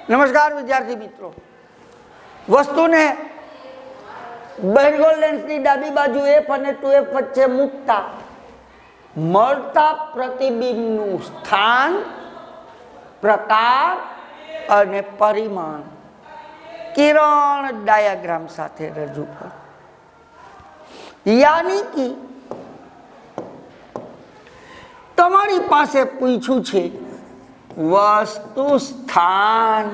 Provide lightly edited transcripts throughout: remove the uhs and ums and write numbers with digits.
નમસ્કાર વિદ્યાર્થી મિત્રો, વસ્તુને બહિર્ગોળ લેન્સની ડાબી બાજુ f અને 2f વચ્ચે મૂકતા મળતા પ્રતિબિંબનું સ્થાન, પ્રકાર અને પરિમાણ કિરણ ડાયાગ્રામ સાથે રજૂ કરો. યાની કે તમારી પાસે પૂછ્યું છે વસ્તુ સ્થાન.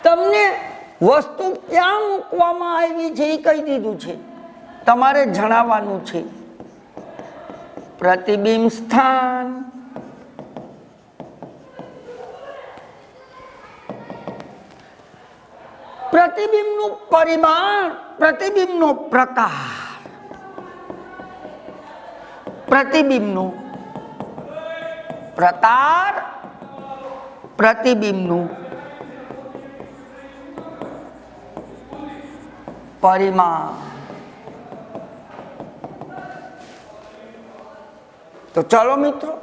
તમને વસ્તુ ક્યાં મૂકવામાં આવી છે એ કહી દીધું છે, તમારે જણાવવાનું છે પ્રતિબિંબ સ્થાન, પ્રતિબિંબનું પરિમાણ, પ્રતિબિંબનો પ્રકાર, પ્રતિબિંબનું પ્રકાર, પ્રતિબિંબનું પરિમાણ. તો ચાલો મિત્રો,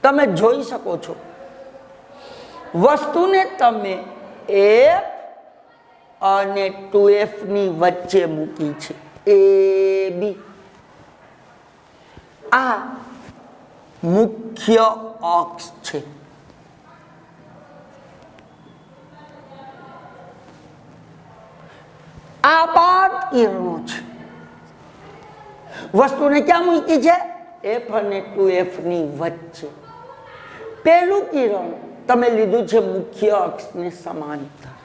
તમે જોઈ શકો છો વસ્તુને તમે f અને 2f ની વચ્ચે મૂકી છે. a b આ મુખ્ય અક્ષ છે. આ બાદ કિરણો છે. વસ્તુને ક્યાં મૂકી છે? f અને 2f ની વચ્ચે. પહેલું કિરણ તમે લીધું છે મુખ્ય અક્ષને સમાંતર,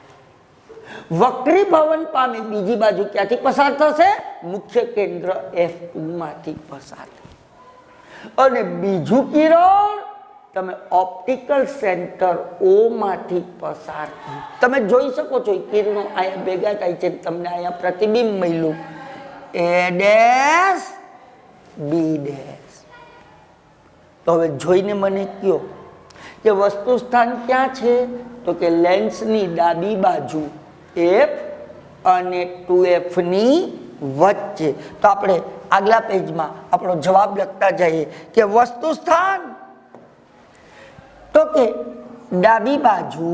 વક્રીભવન પામી બીજી બાજુ ક્યાંથી પસાર થશે? મુખ્ય કેન્દ્ર F2 માંથી પસાર થશે. અને બીજું કિરણ તમે ઓપ્ટિકલ સેન્ટર O માંથી પસાર થશે. તમે જોઈ શકો છો કિરણો અહીંયા ભેગા થાય છે, તમને અહીંયા પ્રતિબિંબ મળ્યું a ડેશ b ડેશ. તો હવે જોઈને મને કયો કે વસ્તુ સ્થાન ક્યાં છે? તો કે લેન્સની ડાબી બાજુ f અને 2f ની વચ્ચે. તો આપણે આગલા પેજમાં આપણો જવાબ લખતા જઈએ કે વસ્તુ સ્થાન તો કે ડાબી બાજુ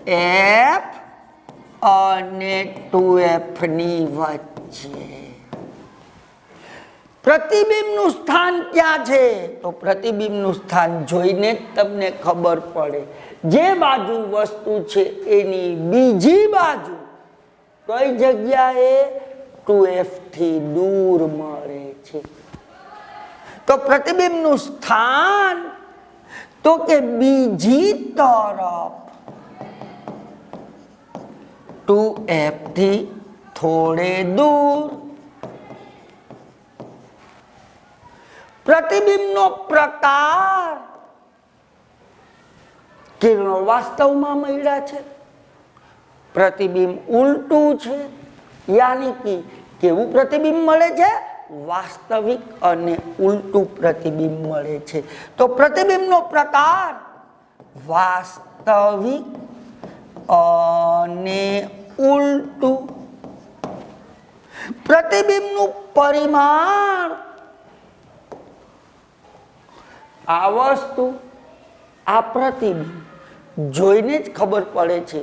f અને 2f ની વચ્ચે. પ્રતિબિંબનું સ્થાન ક્યાં છે? તો પ્રતિબિંબનું સ્થાન જોઈને જ તમને ખબર પડે. જે બાજુ વસ્તુ છે એની બીજી બાજુ કઈ જગ્યાએ 2f થી દૂર મળે છે. તો પ્રતિબિંબનું સ્થાન તો કે બીજી તરફ 2f થી થોડે દૂર. પ્રતિબિંબનો પ્રકાર કિરણો વાસ્તવમાં મળ્યા છે, પ્રતિબિંબ ઉલટું છે. યાની કે કેવું પ્રતિબિંબ મળે છે? વાસ્તવિક અને ઉલટું પ્રતિબિંબ મળે છે. તો પ્રતિબિંબનો પ્રકાર વાસ્તવિક અને ઉલટું. પ્રતિબિંબનું પરિમાણ આ વસ્તુ, આ પ્રતિબિંબ જોઈને જ ખબર પડે છે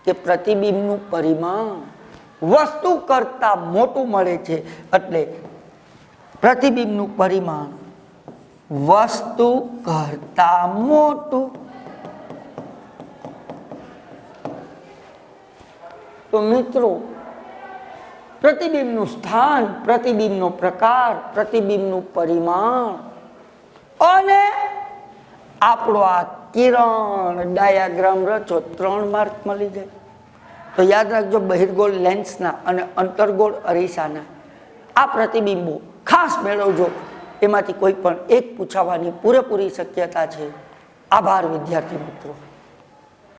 કે પ્રતિબિંબનું પરિમાણ વસ્તુ કરતા મોટું મળે છે. એટલે પ્રતિબિંબનું પરિમાણ વસ્તુ કરતા મોટું. તો મિત્રો, પ્રતિબિંબનું સ્થાન, પ્રતિબિંબનો પ્રકાર, પ્રતિબિંબનું પરિમાણ અને આપણો આ કિરણ ડાયાગ્રામ રચો, 3 માર્ક મળી જાય. તો યાદ રાખજો, બહિર્ગોળ લેન્સના અને અંતર્ગોળ અરીસાના આ પ્રતિબિંબો ખાસ મેળવજો. એમાંથી કોઈ પણ એક પૂછાવાની પૂરેપૂરી શક્યતા છે. આભાર વિદ્યાર્થી મિત્રો.